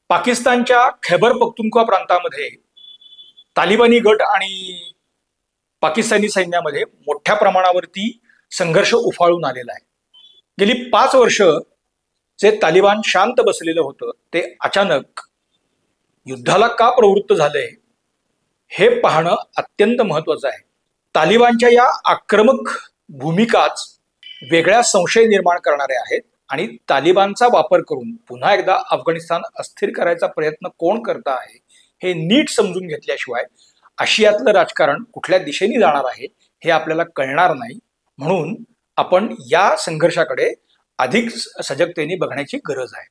पाकिस्तानच्या खैबर पख्तूनख्वा प्रांतामध्ये तालिबानी गट आणि पाकिस्तानी सैन्यामध्ये मोठ्या प्रमाणावरती संघर्ष उफाळून आलेला आहे। गेली 5 वर्ष जे तालिबान शांत बसलेलं होतं ते अचानक युद्धाला का प्रवृत्त झालंय हे पाहणं अत्यंत महत्त्वाचं आहे। तालिबानच्या या आक्रमक भूमिकाच वेगळ्या संशय निर्माण करणाऱ्या आहेत आणि तालिबानचा वापर करून पुन्हा एकदा अफगाणिस्तान अस्थिर करायचा प्रयत्न कोण करत आहे हे नीट समजून घेतल्याशिवाय आशियातलं राजकारण कुठल्या दिशेने जाणार आहे हे आपल्याला कळणार नाही। म्हणून आपण या संघर्षाकडे अधिक सजगतेने बघण्याची गरज आहे।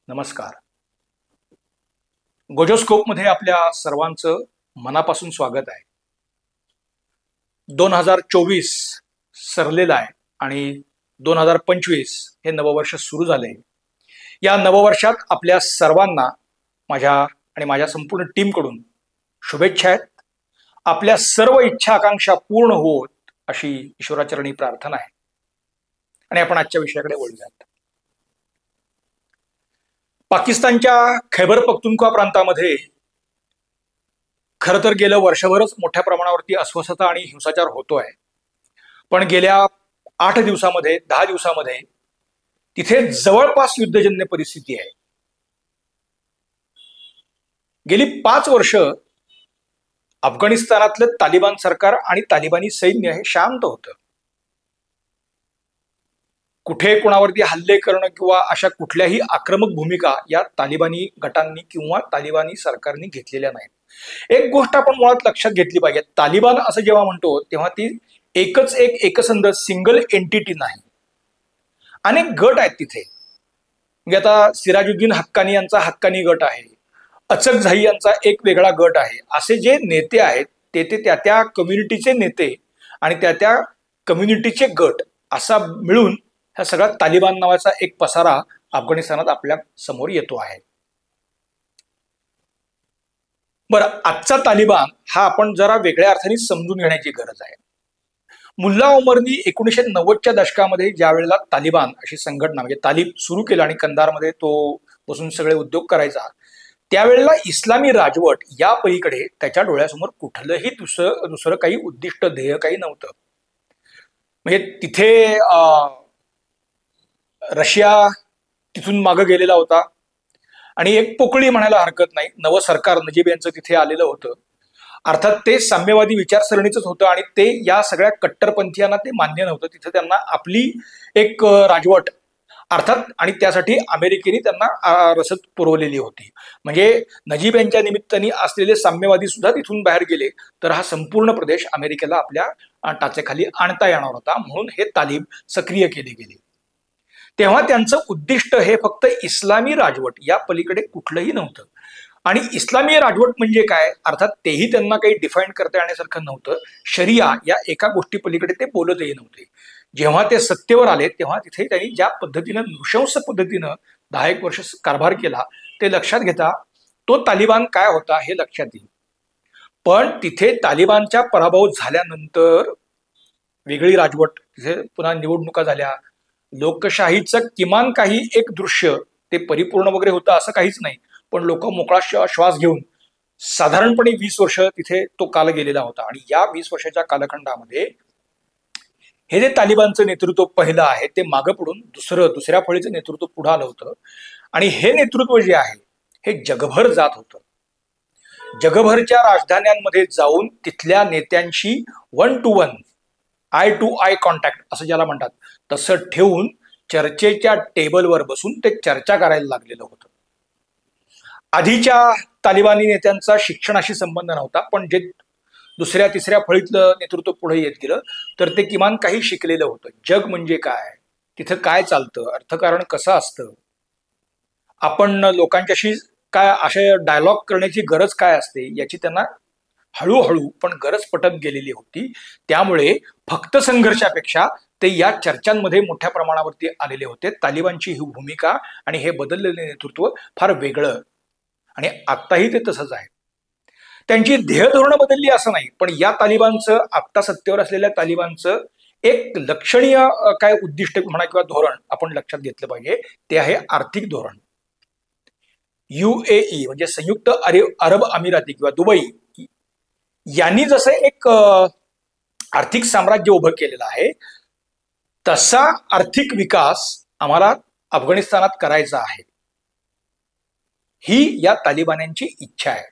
नमस्कार, गोजोस्कोप मध्ये आपल्या सर्वांचं मनापासून स्वागत आहे। 2024 सरलेला आहे आणि 2025 हे नववर्ष सुरू झाले। या नववर्षात आपल्या सर्वांना माझ्या आणि माझ्या संपूर्ण टीम कडून शुभेच्छा आहेत। आपल्या सर्व इच्छा आकांक्षा पूर्ण होत अशी ईश्वराचरणी प्रार्थना आहे। आणि आपण आजच्या विषयाकडे वळूयात। पाकिस्तानच्या खैबर पख्तूनख्वा प्रांतामध्ये खरं तर गेलं वर्षभरच मोठ्या प्रमाणावरती अस्वस्थता आणि हिंसाचार होतोय। पण गेल्या 8 दिवसामध्ये 10 दिवसामध्ये तिथे जवळपास युद्धजन्य परिस्थिती आहे। गेली 5 वर्ष अफगाणिस्तानातलं तालिबान सरकार आणि तालिबानी सैन्य हे शांत होतं। कुठे कोणावरती हल्ले करणं किंवा अशा कुठल्याही आक्रमक भूमिका या तालिबानी गटांनी किंवा तालिबानी सरकारने घेतलेल्या नाहीत। एक गोष्ट आपण मुळात लक्षात घेतली पाहिजे, तालिबान असं जेव्हा म्हणतो तेव्हा ती एकच एक एकसंध सिंगल एंटिटी नाही, अनेक गट आहेत तिथे। म्हणजे आता सिराजुद्दीन हक्कानी यांचा हक्कानी गट आहे, अचक झाई यांचा एक वेगळा गट आहे। असे जे नेते आहेत ते त्या कम्युनिटीचे नेते आणि त्या कम्युनिटीचे गट असा मिळून हा सगळा तालिबान नावाचा एक पसारा अफगाणिस्तानात आपल्या समोर येतो आहे। बरं, आजचा तालिबान हा आपण जरा वेगळ्या अर्थाने समजून घेण्याची गरज आहे। मुल्ला उमरनी 1990च्या दशकामध्ये ज्या वेळेला तालिबान अशी संघटना म्हणजे तालिब सुरू केलं आणि कंदारमध्ये तो बसून सगळे उद्योग करायचा, त्यावेळेला इस्लामी राजवट या पलीकडे त्याच्या डोळ्यासमोर कुठलंही दुसरं काही उद्दिष्ट ध्येय काही नव्हतं। म्हणजे तिथे रशिया तिथून मागे गेलेला होता आणि एक पोकळी म्हणायला हरकत नाही नवं सरकार नजीब यांचं तिथे आलेलं होतं। अर्थात ते साम्यवादी विचारसरणीच होतं आणि ते या सगळ्या कट्टरपंथीयांना ते मान्य नव्हतं। तिथे त्यांना आपली एक राजवट अर्थात आणि त्यासाठी अमेरिकेने त्यांना रसद पुरवलेली होती। म्हणजे नजीब यांच्या निमित्ताने असलेले साम्यवादी सुद्धा तिथून बाहेर गेले तर हा संपूर्ण प्रदेश अमेरिकेला आपल्या टाचेखाली आणता येणार होता। म्हणून हे तालिब सक्रिय केले गेले। तेव्हा त्यांचं उद्दिष्ट हे फक्त इस्लामी राजवट या पलीकडे कुठलंही नव्हतं। आणि इस्लामी राजवट म्हणजे काय, अर्थात तेही त्यांना काही डिफाईन करता येण्यासारखं नव्हतं। शरिया या एका गोष्टी पलीकडे ते बोलतही नव्हते। जेव्हा ते सत्तेवर आले तेव्हा तिथे त्यांनी ज्या पद्धतीनं नृशंस पद्धतीनं 10 वर्ष कारभार केला ते लक्षात घेता तो तालिबान काय होता हे लक्षात येईल। पण तिथे तालिबानच्या पराभव झाल्यानंतर वेगळी राजवट, तिथे पुन्हा निवडणुका झाल्या, लोकशाहीचं किमान काही एक दृश्य, ते परिपूर्ण वगैरे होतं असं काहीच नाही, पण लोक मोकळा श्वास घेऊन साधारणपणे 20 वर्ष तिथे तो काल गेलेला होता। आणि या 20 वर्षाच्या कालखंडामध्ये हे जे तालिबानचं नेतृत्व पहिलं आहे ते मागं पडून दुसऱ्या फळीचं नेतृत्व पुढे आलं होतं। आणि हे नेतृत्व जे आहे हे जगभर जात होतं। जगभरच्या राजधान्यांमध्ये जाऊन तिथल्या नेत्यांशी 1 to 1 eye to eye contact असं ज्याला म्हणतात तसं ठेवून चर्चेच्या टेबलवर बसून ते चर्चा करायला लागलेलं होतं। आधीच्या तालिबानी नेत्यांचा शिक्षणाशी संबंध नव्हता, पण जे दुसऱ्या तिसऱ्या फळीतलं नेतृत्व पुढे येत गेलं तर ते किमान काही शिकलेलं होतं। जग म्हणजे काय, तिथं काय चालतं, अर्थकारण कसं असतं, आपण लोकांच्याशी काय असे डायलॉग करण्याची गरज काय असते याची त्यांना हळूहळू पण गरज पटत गेलेली होती। त्यामुळे फक्त संघर्षापेक्षा ते या चर्चांमध्ये मोठ्या प्रमाणावरती आलेले होते। तालिबानची ही भूमिका आणि हे बदललेले नेतृत्व फार वेगळं आणि आत्ताही ते तसंच आहे. त्यांची ध्येय धोरणं बदलली असं नाही, पण या तालिबानचं, आत्ता सत्तेवर असलेल्या तालिबानचं एक लक्षणीय काय उद्दिष्ट म्हणा किंवा धोरण आपण लक्षात घेतलं पाहिजे, ते आहे आर्थिक धोरण. UAE म्हणजे संयुक्त अरब अमिराती किंवा दुबई यांनी जसं एक आर्थिक साम्राज्य उभं केलेलं आहे, तसा आर्थिक विकास आम्हाला अफगाणिस्तानात करायचा आहे, ही या तालिबान्यांची इच्छा आहे.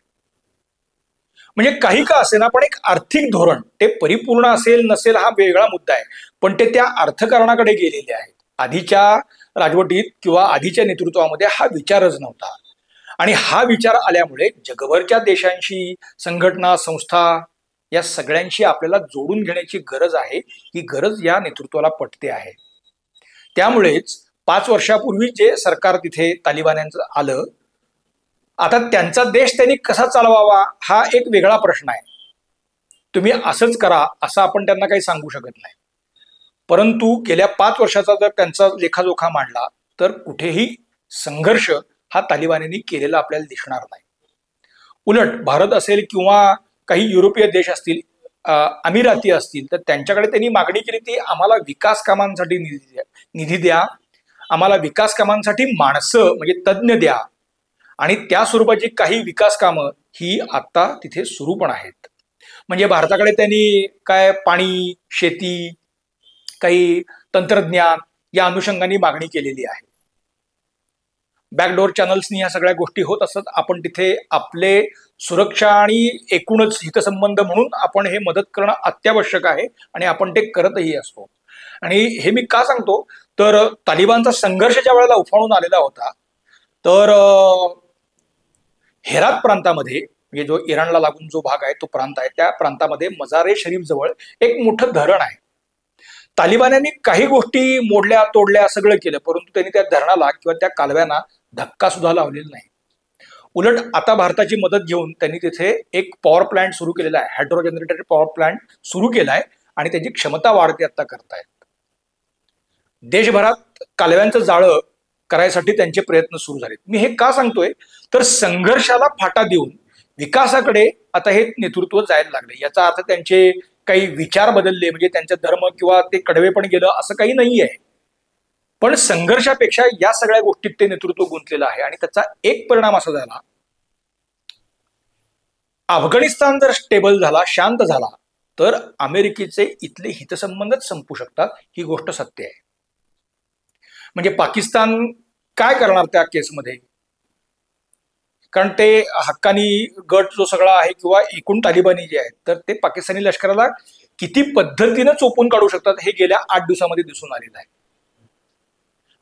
म्हणजे काही का असेना, पण एक आर्थिक धोरण, ते परिपूर्ण असेल नसेल हा वेगळा मुद्दा आहे, पण ते त्या अर्थकारणाकडे गेलेले आहेत. आधीच्या राजवटीत किंवा आधीच्या नेतृत्वामध्ये हा विचारच नव्हता. आणि हा विचार आल्यामुळे जगभरच्या देशांशी, संघटना, संस्था या सगळ्यांशी आपल्याला जोडून घेण्याची गरज आहे. ही गरज या नेतृत्वाला पटते आहे. त्यामुळेच 5 वर्षापूर्वी जे सरकार तिथे तालिबान्यांचं आलं, आता त्यांचा देश त्यांनी कसा चालवावा हा एक वेगळा प्रश्न आहे. तुम्ही असंच करा असं आपण त्यांना काही सांगू शकत नाही. परंतु गेल्या 5 वर्षाचा जर त्यांचा लेखाजोखा मांडला तर कुठेही संघर्ष हा तालिबान्यांनी केलेला आपल्याला दिसणार नाही. उलट भारत असेल किंवा काही युरोपीय देश असतील, अमिराती असतील, तर त्यांच्याकडे त्यांनी मागणी केली ती आम्हाला विकास कामांसाठी निधी द्या, आम्हाला विकास कामांसाठी माणसं म्हणजे तज्ज्ञ द्या. आणि त्या स्वरूपाची काही विकास कामं ही आता तिथे सुरू पण आहेत. म्हणजे भारताकडे त्यांनी काय पाणी, शेती, काही तंत्रज्ञान या अनुषंगाने मागणी केलेली आहे. बॅकडोर चॅनल्सनी या सगळ्या गोष्टी होत असत. आपण तिथे आपले सुरक्षा आणि एकूणच हितसंबंध म्हणून आपण हे मदत करणं अत्यावश्यक आहे आणि आपण ते करतही असतो. आणि हे मी का सांगतो तर तालिबानचा संघर्ष ज्या वेळेला उफाळून आलेला होता, तर हेरात प्रांतामध्ये, म्हणजे जो इराणला लागून जो भाग आहे तो प्रांत आहे, त्या प्रांतामध्ये मजार ए शरीफ जवळ एक मोठं धरण आहे. तालिबान्यांनी काही गोष्टी मोडल्या तोडल्या सगळं केलं, परंतु त्यांनी त्या धरणाला किंवा त्या कालव्यांना धक्का सुद्धा लावलेला नाही. उलट आता भारताची मदत घेऊन त्यांनी तिथे एक पॉवर प्लांट सुरू केलेला आहे, हायड्रो जनरेटेड पॉवर प्लांट सुरू केलाय आणि त्याची क्षमता वाढते आता करतायत. देशभरात कालव्यांचं जाळं करायसाठी त्यांचे प्रयत्न सुरू झालेत. मी हे का सांगतोय तर संघर्षाला फाटा देऊन विकासाकडे आता हे नेतृत्व जायला लागले. याचा अर्थ त्यांचे काही विचार बदलले म्हणजे त्यांचा धर्म किंवा ते कडवे पण गेलं असं काही नाहीये. पण संघर्षापेक्षा या सगळ्या गोष्टीत ते नेतृत्व गुंतलेलं आहे. आणि त्याचा एक परिणाम असा झाला, अफगाणिस्तान जर स्टेबल झाला, शांत झाला, तर अमेरिकेचे इथले हितसंबंधच संपू शकतात. ही गोष्ट सत्य आहे. म्हणजे पाकिस्तान काय करणार त्या केसमध्ये, कारण ते हक्कानी गट जो सगळा आहे किंवा एकूण तालिबानी जे आहेत, तर ते पाकिस्तानी लष्कराला किती पद्धतीनं चोपून काढू शकतात हे गेल्या 8 दिवसामध्ये दिसून आलेलं आहे.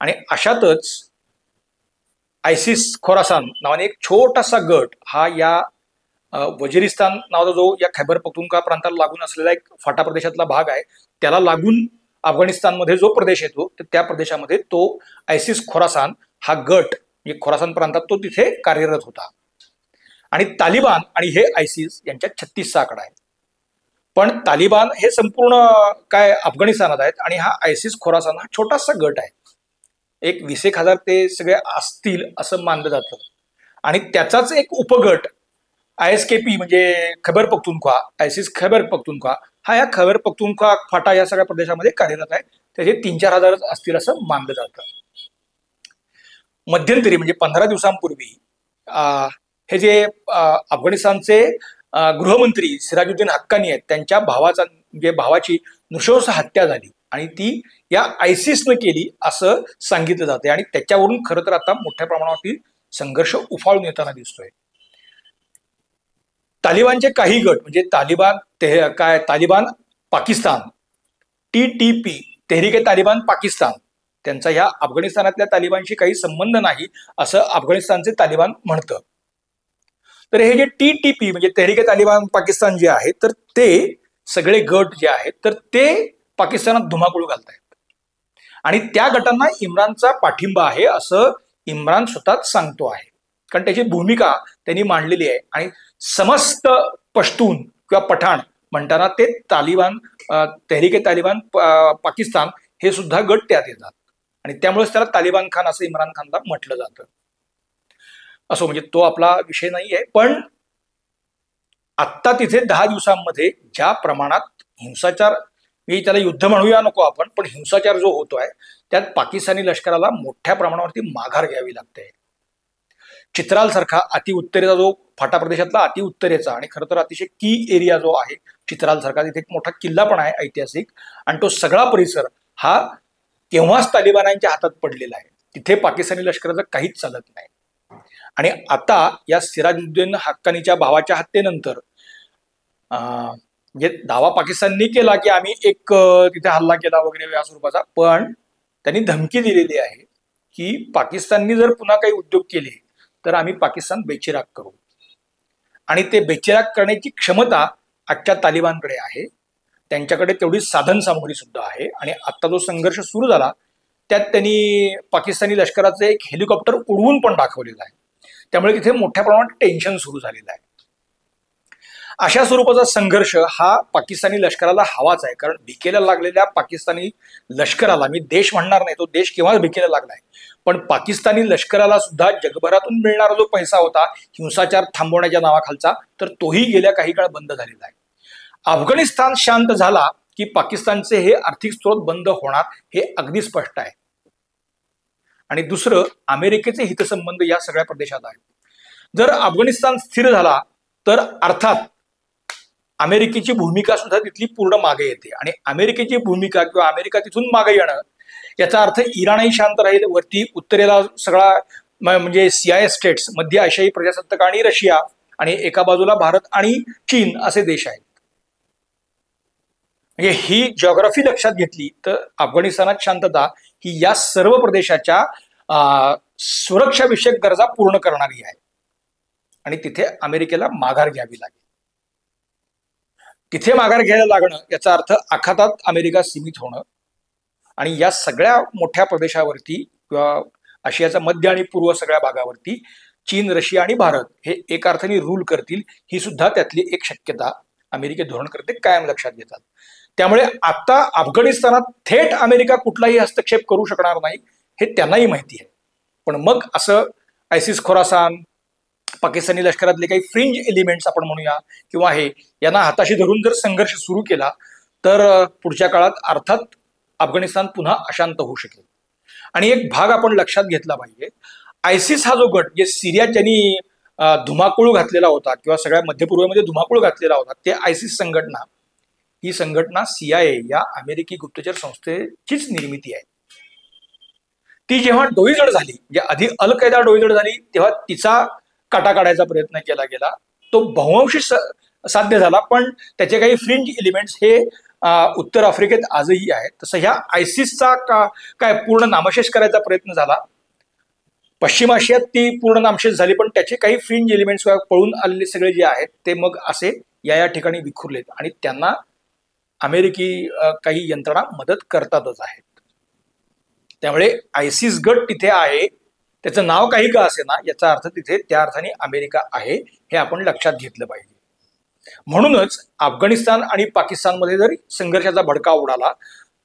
आणि अशातच आयसिस खोरासान नावाने एक छोटासा गट हा या वजिरिस्तान नावाचा जो या खैबर पख्तूनख्वा प्रांताला लागून असलेला एक फाटा प्रदेशातला भाग आहे, त्याला लागून अफगाणिस्तानमध्ये जो प्रदेश येतो तर त्या प्रदेशामध्ये तो आयसिस खोरासान हा गट म्हणजे खोरासान प्रांतात तो तिथे कार्यरत होता. आणि तालिबान आणि हे आयसिस यांच्यात 36चा आकडा आहे. पण तालिबान हे संपूर्ण काय अफगाणिस्तानात आहेत आणि हा आयसिस खोरासान हा छोटासा गट आहे. एक 20,000 ते सगळे असतील असं मानलं जातं. आणि त्याचाच एक उपगट ISKP म्हणजे खैबर पख्तूनख्वा, आयसिस खैबर पख्तूनख्वा हा या खैबर पख्तूनख्वा फाटा या सगळ्या प्रदेशामध्ये कार्यरत आहे. त्याचे 3-4 हजार असतील असं मानलं जातं. मध्यंतरी म्हणजे 15 दिवसांपूर्वी हे जे अफगाणिस्तानचे गृहमंत्री सिराजुद्दीन हक्कानी आहेत, त्यांच्या भावाची नृशंस हत्या झाली आणि ती या आयसिसनं केली असं सांगितलं जाते. आणि त्याच्यावरून खरं तर आता मोठ्या प्रमाणावरती संघर्ष उफाळून येताना दिसतोय. तालिबानचे काही गट म्हणजे तालिबान पाकिस्तान, TTP तेहरीक तालिबान पाकिस्तान, त्यांचा ह्या अफगाणिस्तानातल्या तालिबानशी काही संबंध नाही असं अफगाणिस्तानचे तालिबान म्हणतं. तर हे जे TTP म्हणजे तेहरीक तालिबान पाकिस्तान जे आहे, तर ते सगळे गट जे आहेत तर ते पाकिस्तानात धुमाकूळ घालतायत. आणि त्या गटांना इम्रानचा पाठिंबा आहे असं इम्रान स्वतःच सांगतो आहे, कारण त्याची भूमिका त्यांनी मांडलेली आहे. आणि समस्त पश्तून किंवा पठाण म्हणताना ते तालिबान तेहरीक तालिबान पाकिस्तान हे सुद्धा गट त्यात येतात आणि त्यामुळेच त्याला तालिबान खान असं इम्रान खानला म्हटलं जातं. असो, म्हणजे तो आपला विषय नाही आहे. पण आत्ता तिथे 10 दिवसांमध्ये ज्या प्रमाणात हिंसाचार, मी त्याला युद्ध म्हणूया नको आपण, पण हिंसाचार जो होतोय त्यात पाकिस्तानी लष्कराला मोठ्या प्रमाणावरती माघार घ्यावी लागते. चित्राल सारखा अतिउत्तरेचा जो फाटा प्रदेशातला अतिउत्तरेचा आणि खरं तर अतिशय की एरिया जो आहे चित्राल सारखा, तिथे एक मोठा किल्ला पण आहे ऐतिहासिक, आणि तो सगळा परिसर हा तेव्हाच तालिबानांच्या हातात पडलेला आहे. तिथे पाकिस्तानी लष्कराचं काहीच चालत नाही. आणि आता या सिराजुद्दीन हक्कानीच्या भावाच्या हत्येनंतर म्हणजे दावा पाकिस्ताननी केला की आम्ही एक तिथे हल्ला केला वगैरे या स्वरूपाचा, पण त्यांनी धमकी दिलेली आहे की पाकिस्ताननी जर पुन्हा काही उद्योग केले तर आम्ही पाकिस्तान बेचिराग करू. आणि ते बेचिराग करण्याची क्षमता आजच्या तालिबानकडे आहे, त्यांच्याकडे तेवढी साधन सामुग्री सुद्धा आहे. आणि आता जो संघर्ष सुरू झाला त्यात त्यांनी पाकिस्तानी लष्कराचं एक हेलिकॉप्टर उडवून पण दाखवलेलं आहे. त्यामुळे तिथे मोठ्या प्रमाणात टेन्शन सुरू झालेलं आहे. अशा स्वरूपाचा संघर्ष हा पाकिस्तानी लष्कराला हवाच आहे, कारण भिकेला लागलेल्या पाकिस्तानी लष्कराला, मी देश म्हणणार नाही, तो देश केव्हाच भिकेला लागलाय, पण पाकिस्तानी लष्कराला सुद्धा जगभरातून मिळणारा जो पैसा होता हिंसाचार थांबवण्याच्या नावाखालचा, तर तोही गेल्या काही काळ बंद झालेला आहे. अफगाणिस्तान शांत झाला की पाकिस्तानचे हे आर्थिक स्रोत बंद होणार हे अगदी स्पष्ट आहे. आणि दुसरं, अमेरिकेचे हितसंबंध या सगळ्या प्रदेशात आहेत. जर अफगाणिस्तान स्थिर झाला तर अर्थात अमेरिकेची भूमिका सुद्धा तिथली पूर्ण मागे येते. आणि अमेरिकेची भूमिका किंवा अमेरिका तिथून मागे येणं याचा अर्थ इराणही शांत राहील, वरती उत्तरेला सगळा म्हणजे सीआय स्टेट्स, मध्य आशियाई प्रजासत्ताक आणि रशिया, आणि एका बाजूला भारत आणि चीन असे देश आहेत. म्हणजे ही जिओग्राफी लक्षात घेतली तर अफगाणिस्तानात शांतता ही या सर्व प्रदेशाच्या सुरक्षा विषयक गरजा पूर्ण करणारी आहे. आणि तिथे अमेरिकेला माघार घ्यावी लागेल. तिथे माघार घ्यायला लागणं याचा अर्थ आखातात अमेरिका सीमित होणं, आणि या सगळ्या मोठ्या प्रदेशावरती किंवा आशियाचा मध्य आणि पूर्व सगळ्या भागावरती चीन, रशिया आणि भारत हे एका अर्थाने रूल करतील, ही सुद्धा त्यातली एक शक्यता अमेरिकी धोरणकर्ते कायम लक्षात घेतात. त्यामुळे आता अफगाणिस्तानात थेट अमेरिका कुठलाही हस्तक्षेप करू शकणार नाही हे त्यांनाही माहिती आहे. पण मग असं आयसिस खोरासान, पाकिस्तानी लष्करातले काही फ्रिंज एलिमेंट्स आपण म्हणूया किंवा हे, यांना हाताशी धरून जर संघर्ष सुरू केला तर पुढच्या काळात अर्थात अफगाणिस्तान पुन्हा अशांत होऊ शकेल. आणि एक भाग आपण लक्षात घेतला पाहिजे, आयसिस हा जो गट जे सिरियात ज्यांनी धुमाकूळ घातलेला होता किंवा सगळ्या मध्य पूर्वेमध्ये धुमाकूळ घातलेला होता, ते आयसिस संघटना, ही संघटना CIA या अमेरिकी गुप्तचर संस्थेचीच निर्मिती आहे. ती जेव्हा डोईजड झाली, म्हणजे आधी अल कैदा डोईजड झाली तेव्हा तिचा काटा काढायचा प्रयत्न केला गेला, तो बहुअंशी साध्य झाला, पण त्याचे काही फ्रिंज एलिमेंट्स हे उत्तर आफ्रिकेत आजही आहेत. तसं ह्या आयसिसचा काय पूर्ण नामशेष करायचा प्रयत्न झाला. पश्चिम आशियात ती पूर्ण नामशेष झाली, पण त्याचे काही फ्रिंज एलिमेंट्स पळून आलेले सगळे जे आहेत ते मग असे या ठिकाणी विखुरलेत, आणि त्यांना अमेरिकी काही यंत्रणा मदत करतातच आहेत. त्यामुळे आयसिस गट तिथे आहे, त्याचं नाव काही का असे ना, याचा अर्थ तिथे त्या अर्थाने अमेरिका आहे हे आपण लक्षात घेतलं पाहिजे. म्हणूनच अफगाणिस्तान आणि पाकिस्तानमध्ये जर संघर्षाचा भडका उडाला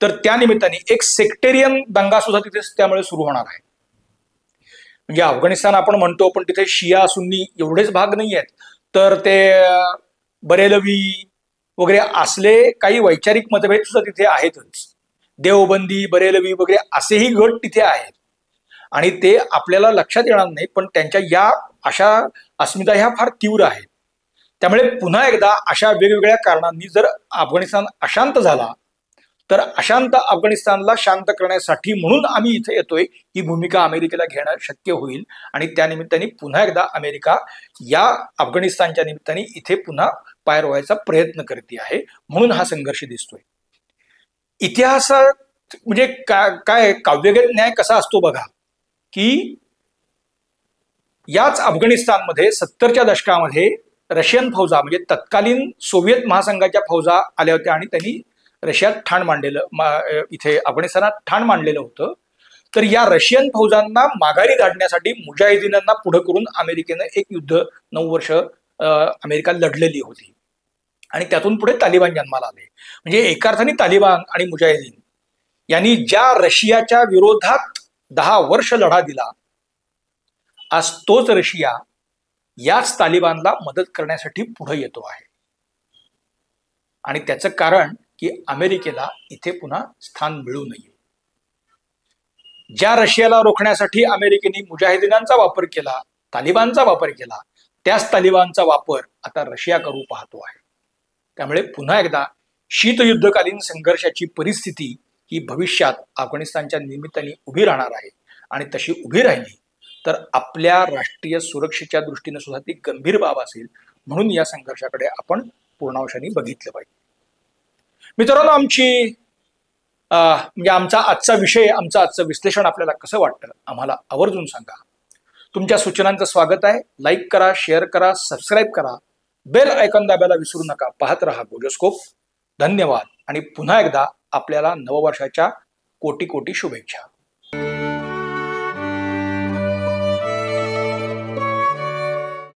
तर त्या निमित्ताने एक सेक्टेरियन दंगा सुद्धा तिथे त्यामुळे सुरू होणार आहे. म्हणजे अफगाणिस्तान आपण म्हणतो, पण तिथे शिया सुन्नी एवढेच भाग नाही आहेत, तर ते बरेलवी वगैरे असले काही वैचारिक मतभेद सुद्धा तिथे आहेतच. देवबंदी, बरेलवी वगैरे असेही गट तिथे आहेत, आणि ते आपल्याला लक्षात येणार नाही, पण त्यांच्या या अशा अस्मिता ह्या फार तीव्र आहेत. त्यामुळे पुन्हा एकदा अशा वेगवेगळ्या कारणांनी जर अफगाणिस्तान अशांत झाला तर अशांत अफगाणिस्तानला शांत करण्यासाठी म्हणून आम्ही इथे येतोय ही भूमिका अमेरिकेला घेणं शक्य होईल. आणि त्या निमित्ताने पुन्हा एकदा अमेरिका या अफगाणिस्तानच्या निमित्ताने इथे पुन्हा पाय रोवायचा प्रयत्न करते आहे, म्हणून हा संघर्ष दिसतोय. इतिहासात म्हणजे काय काव्यगत न्याय कसा असतो बघा, की याच अफगाणिस्तानमध्ये 70च्या दशकामध्ये रशियन फौजा, म्हणजे तत्कालीन सोव्हिएत महासंघाच्या फौजा आल्या होत्या, आणि त्यांनी रशियात ठाण मांडलेलं, इथे अफगाणिस्तानात ठाण मांडलेलं होतं. तर या रशियन फौजांना माघारी धाडण्यासाठी मुजाहिदीनांना पुढे करून अमेरिकेनं एक युद्ध 9 वर्ष अमेरिका लढलेली होती, आणि त्यातून पुढे तालिबान जन्माला आले. म्हणजे एका अर्थाने तालिबान आणि मुजाहिदीन यांनी ज्या रशियाच्या विरोधात 10 वर्ष लढा दिला, आज तोच रशिया याच तालिबानला मदत करण्यासाठी पुढे येतो आहे. आणि त्याचं कारण की अमेरिकेला इथे पुन्हा स्थान मिळू नये. ज्या रशियाला रोखण्यासाठी अमेरिकेने मुजाहिदीनांचा वापर केला, तालिबानचा वापर केला, त्याच तालिबानचा वापर आता रशिया करू पाहतो आहे. त्यामुळे पुन्हा एकदा शीतयुद्धकालीन संघर्षाची परिस्थिती ही भविष्यात अफगाणिस्तानच्या निमित्ताने उभी राहणार आहे. आणि तशी उभी राहिली तर आपल्या राष्ट्रीय सुरक्षेच्या दृष्टीने सुद्धा ती गंभीर बाब असेल. म्हणून या संघर्षाकडे आपण पूर्णांशाने बघितलं पाहिजे. मित्रांनो, म्हणजे आमचा आजचा विषय, आमचं आजचं विश्लेषण आपल्याला कसं वाटतं आम्हाला आवर्जून सांगा. तुमच्या सूचनांचं स्वागत आहे. लाईक करा, शेअर करा, सबस्क्राईब करा, बेल आयकॉन दाबायला विसरू नका. पाहत रहा गोजोस्कोप. धन्यवाद आणि पुन्हा एकदा आपल्याला नववर्षाच्या कोटी कोटी शुभेच्छा.